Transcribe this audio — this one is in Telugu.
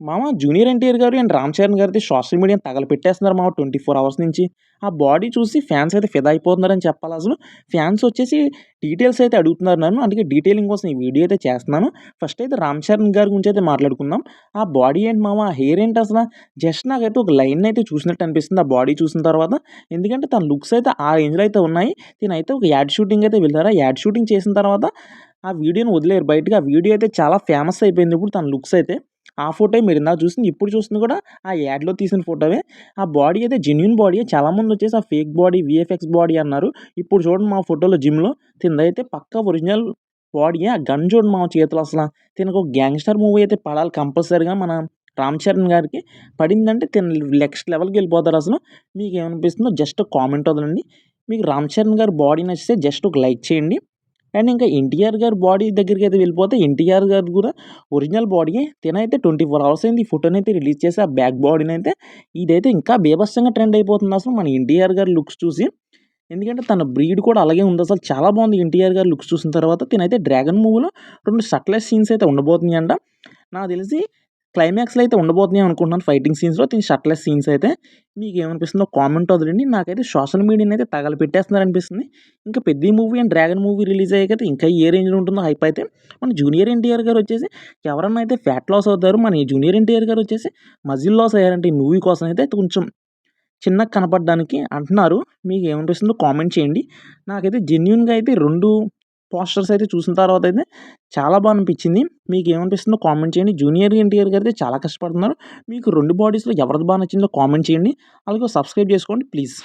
మామ 'జూనియర్ ఎన్టీఆర్' గారు అండ్ 'రామ్ చరణ్' గారిది సోషల్ మీడియాని తగలపెట్టేస్తున్నారు మామ 24 అవర్స్ నుంచి. ఆ బాడీ చూసి ఫ్యాన్స్ అయితే ఫిదా అయిపోతున్నారని చెప్పాలసలు. ఫ్యాన్స్ వచ్చేసి డీటెయిల్స్ అయితే అడుగుతున్నారు నన్ను. అందుకే డీటెయిలింగ్ కోసం ఈ వీడియో అయితే చేస్తున్నాను. ఫస్ట్ అయితే 'రామ్ చరణ్' గారి గురించి అయితే మాట్లాడుకుందాం. ఆ బాడీ ఏంటి మామ, ఆ హెయిర్ ఏంటి అసల? జస్ట్ నాకైతే ఒక లైన్‌ని అయితే చూసినట్టు అనిపిస్తుంది ఆ బాడీ చూసిన తర్వాత. ఎందుకంటే తన లుక్స్ అయితే ఆ రేంజ్‌లో అయితే ఉన్నాయి. తినైతే ఒక యాడ్ షూటింగ్ అయితే వెళ్లారు. ఆ యాడ్ షూటింగ్ చేసిన తర్వాత ఆ వీడియోని వదిలేరు బయటకి. ఆ వీడియో అయితే చాలా ఫేమస్ అయిపోయింది ఇప్పుడు తన లుక్స్ అయితే. ఆ ఫోటోయే మీరిందాక చూసింది. ఇప్పుడు చూస్తుంది కూడా ఆ యాడ్‌లో తీసిన ఫోటోవే. ఆ బాడీ అయితే జెన్యూన్ బాడీయే. చాలామందొచ్చేసి ఆ ఫేక్ బాడీ, వీఎఫ్ఎక్స్ బాడీ అన్నారు. ఇప్పుడు చూడండి మా ఫోటోలో జిమ్‌లో తినదైతే పక్కా ఒరిజినల్ బాడీయే. ఆ గన్ చూడండి మామ చేతిలో అసల. తినకు గ్యాంగ్‌స్టర్ మూవీ అయితే పడాలి కంపల్సరీగా మన 'రామ్ చరణ్' గారికి. పడిందంటే తిను నెక్స్ట్ లెవెల్‌కెళ్ళిపోతారసలు. మీకేమనిపిస్తుందో జస్ట్ కామెంట్ వదలండి. మీకు 'రామ్ చరణ్' గారి బాడీ నచ్చితే జస్ట్ ఒక లైక్ చేయండి. అండ్ ఇంకా 'ఎన్టీఆర్' గారి బాడీ దగ్గరికైతే వెళ్ళిపోతే 'ఎన్టీఆర్' గారిది కూడా ఒరిజినల్ బాడీయే. తినైతే 24 అవర్స్ అయింది ఈ ఫోటోనైతే రిలీజ్ చేసి ఆ బ్యాక్ బాడీనైతే. ఇదైతే ఇంకా బీభత్సంగా ట్రెండ్ అయిపోతుందసలు మన 'ఎన్టీఆర్' గారి లుక్స్ చూసి. ఎందుకంటే తన బ్రీడ్ కూడా అలాగే ఉందసలు. చాలా బాగుంది 'ఎన్టీఆర్' గారి లుక్స్ చూసిన తర్వాత. తినైతే 'డ్రాగన్' మూవీలో 2 షర్ట్‌లెస్ సీన్స్ అయితే ఉండబోతున్నాయంట. నాకు తెలిసి క్లైమాక్స్‌లో అయితే ఉండబోతున్నాయి అనుకుంటున్నాను ఫైటింగ్ సీన్స్‌లో. షర్ట్‌లెస్ సీన్స్ అయితే. మీకేమనిపిస్తుందో కామెంట్ వదలండి. నాకైతే సోషల్ మీడియాని అయితే తగలపెట్టేస్తున్నారనిపిస్తుంది. ఇంకా 'Peddi' movie and 'Dragon' movie release అయ్యాకైతే ఇంకా ఏ రేంజ్‌లో ఉంటుందో హైప్ అయితే. మన 'జూనియర్ ఎన్టీఆర్' గారు వచ్చేసి ఎవరన్నా అయితే ఫ్యాట్ లాస్ అవుతారు. మన ఈ 'జూనియర్ ఎన్టీఆర్' గారు వచ్చేసి మజిల్ లాస్ అయ్యారంట ఈ మూవీ కోసం అయితే కొంచెం చిన్నగా కనపడడానికి అంటున్నారు. మీకేమనిపిస్తుందో కామెంట్ చేయండి. నాకైతే జెన్యూన్‌గా అయితే 2 పోస్టర్స్ అయితే చూసిన తర్వాత అయితే చాలా బా అనిపించింది. మీకేమనిపిస్తుందో కామెంట్ చేయండి. 'జూనియర్ ఎన్టీఆర్' గారైతే చాలా కష్టపడుతున్నారు. మీకు 2 బాడీస్‌లో ఎవరిది బా నచ్చిందో కామెంట్ చేయండి. అలాగే సబ్స్క్రైబ్ చేసుకోండి ప్లీజ్.